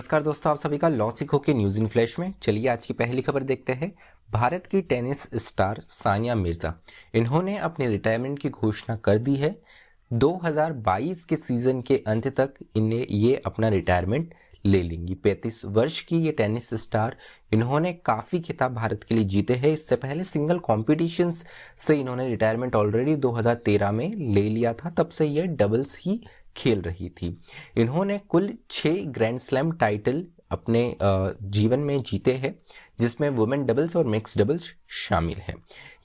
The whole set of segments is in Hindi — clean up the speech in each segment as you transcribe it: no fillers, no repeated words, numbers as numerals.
नमस्कार दोस्तों, आप सभी का लॉ सीखो के न्यूज़ इन फ्लैश में। चलिए आज की पहली खबर देखते हैं। भारत की टेनिस स्टार सानिया मिर्जा, इन्होंने अपने रिटायरमेंट की घोषणा कर दी है। 2022 के सीजन के अंत तक इन्हें ये अपना रिटायरमेंट ले लेंगी। 35 वर्ष की ये टेनिस स्टार, इन्होंने काफ़ी खिताब भारत के लिए जीते हैं। इससे पहले सिंगल कॉम्पिटिशन्स से इन्होंने रिटायरमेंट ऑलरेडी 2013 में ले लिया था, तब से ये डबल्स ही खेल रही थी। इन्होंने कुल 6 ग्रैंड स्लैम टाइटल अपने जीवन में जीते हैं, जिसमें वुमेन डबल्स और मिक्स डबल्स शामिल है।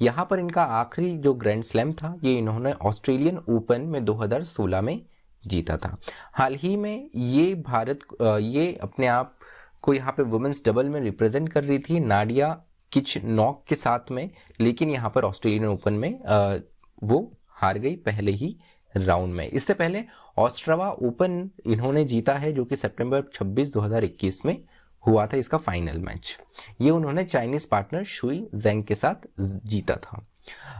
यहाँ पर इनका आखिरी जो ग्रैंड स्लैम था, ये इन्होंने ऑस्ट्रेलियन ओपन में 2016 में जीता था। हाल ही में ये अपने आप को यहाँ पे वुमेन्स डबल में रिप्रेजेंट कर रही थी नाडिया किचनॉक के साथ में, लेकिन यहाँ पर ऑस्ट्रेलियन ओपन में वो हार गई पहले ही राउंड में। इससे पहले ऑस्ट्रेवा ओपन इन्होंने जीता है, जो कि सितंबर 26, 2021 में हुआ था इसका फाइनल मैच। ये उन्होंने चाइनीज पार्टनर शुई जेंग के साथ जीता था।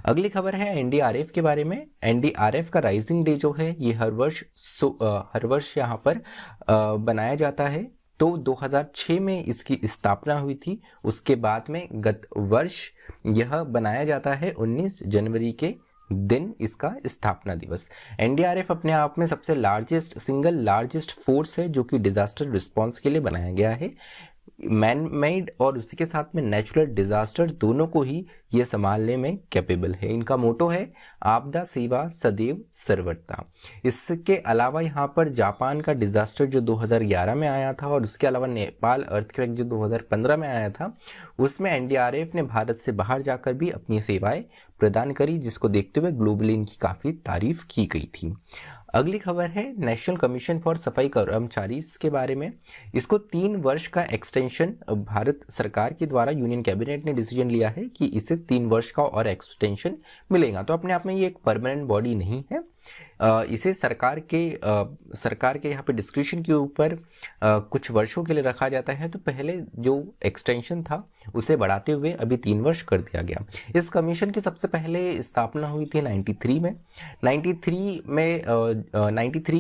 अगली खबर है एनडीआरएफ के बारे में। एनडीआरएफ का राइजिंग डे जो है ये हर वर्ष यहाँ पर बनाया जाता है। तो 2006 में इसकी स्थापना हुई थी। उसके बाद में गत वर्ष यह बनाया जाता है 19 जनवरी के दिन, इसका स्थापना दिवस। एनडीआरएफ अपने आप में सबसे सिंगल लार्जेस्ट फोर्स है, जो कि डिजास्टर रिस्पांस के लिए बनाया गया है। मैन मेड और उसी के साथ में नेचुरल डिजास्टर दोनों को ही ये संभालने में कैपेबल है। इनका मोटो है आपदा सेवा सदैव सर्वदा। इसके अलावा यहाँ पर जापान का डिजास्टर जो 2011 में आया था, और उसके अलावा नेपाल अर्थक्वेक जो 2015 में आया था, उसमें एनडीआरएफ ने भारत से बाहर जाकर भी अपनी सेवाएं प्रदान करी, जिसको देखते हुए ग्लोबली इनकी काफ़ी तारीफ की गई थी। अगली खबर है नेशनल कमीशन फॉर सफाई कर्मचारी के बारे में। इसको 3 वर्ष का एक्सटेंशन भारत सरकार के द्वारा यूनियन कैबिनेट ने डिसीजन लिया है कि इसे 3 वर्ष का और एक्सटेंशन मिलेगा। तो अपने आप में ये एक परमानेंट बॉडी नहीं है। इसे सरकार के यहाँ पे डिस्क्रिप्शन के ऊपर कुछ वर्षों के लिए रखा जाता है। तो पहले जो एक्सटेंशन था उसे बढ़ाते हुए अभी 3 वर्ष कर दिया गया। इस कमीशन की सबसे पहले स्थापना हुई थी 93 में। 93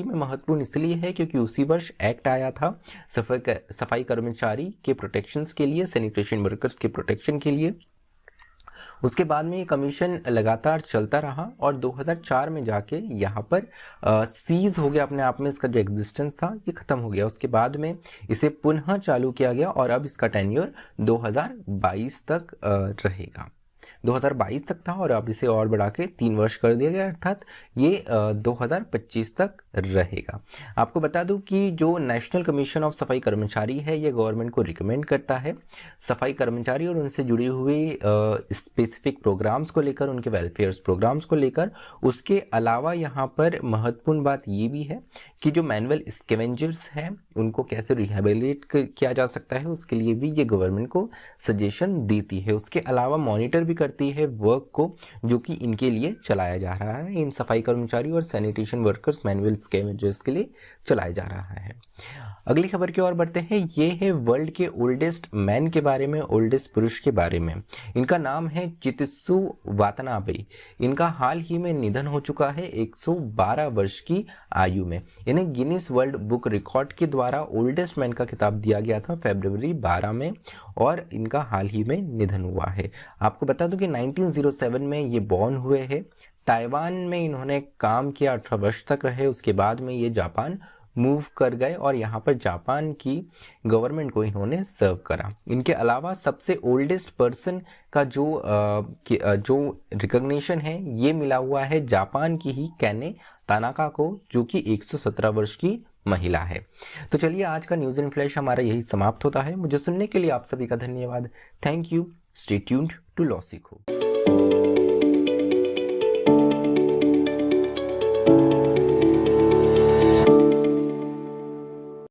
में महत्वपूर्ण इसलिए है क्योंकि उसी वर्ष एक्ट आया था सफाई कर्मचारी के प्रोटेक्शंस के लिए, सैनिटेशन वर्कर्स के प्रोटेक्शन के लिए। उसके बाद में ये कमीशन लगातार चलता रहा और 2004 में जाके यहाँ पर सीज हो गया। अपने आप में इसका जो एग्जिस्टेंस था ये खत्म हो गया। उसके बाद में इसे पुनः चालू किया गया और अब इसका टेन्योर 2022 तक रहेगा। 2022 तक था और अब इसे और बढ़ा के 3 वर्ष कर दिया गया, अर्थात ये 2025 तक रहेगा। आपको बता दूं कि जो नेशनल कमीशन ऑफ सफाई कर्मचारी है, ये गवर्नमेंट को रिकमेंड करता है सफाई कर्मचारी और उनसे जुड़ी हुई स्पेसिफिक प्रोग्राम्स को लेकर, उनके वेलफेयर प्रोग्राम्स को लेकर। उसके अलावा यहाँ पर महत्वपूर्ण बात ये भी है कि जो मैनुअल स्कैवेंजर्स हैं उनको कैसे रिहेबिलिटेट किया जा सकता है, उसके लिए भी ये गवर्नमेंट को सजेशन देती है। उसके अलावा मॉनिटर भी करती है वर्क को जो कि इनके लिए चलाया जा रहा है, इन सफाई कर्मचारी और सैनिटेशन वर्कर्स मैनुअल स्कैवेंजर्स के लिए चलाया जा रहा है। अगली खबर की ओर बढ़ते हैं। ये है वर्ल्ड के ओल्डेस्ट मैन के बारे में, ओल्डेस्ट पुरुष के बारे में। इनका नाम है चित्सु वातनाबे। इनका हाल ही में निधन हो चुका है 112 वर्ष की आयु में। इन्हें गिनीज वर्ल्ड बुक रिकॉर्ड के द्वारा ओल्डेस्ट मैन का खिताब दिया गया था फरवरी 12 में, और इनका हाल ही में निधन हुआ है। आपको बता दूं कि 1907 में ये बॉर्न हुए हैं। ताइवान में इन्होंने काम किया, 18 वर्ष तक रहे। उसके बाद में ये जापान मूव कर गए और यहाँ पर जापान की गवर्नमेंट को इन्होंने सर्व करा। इनके अलावा सबसे ओल्डेस्ट पर्सन का जो रिकॉग्निशन है ये मिला हुआ है जापान की ही कैने तानाका को, जो कि 117 वर्ष की महिला है। तो चलिए आज का न्यूज़ इन फ्लैश हमारा यही समाप्त होता है। मुझे सुनने के लिए आप सभी का धन्यवाद। Thank you. Stay tuned to law सीखो।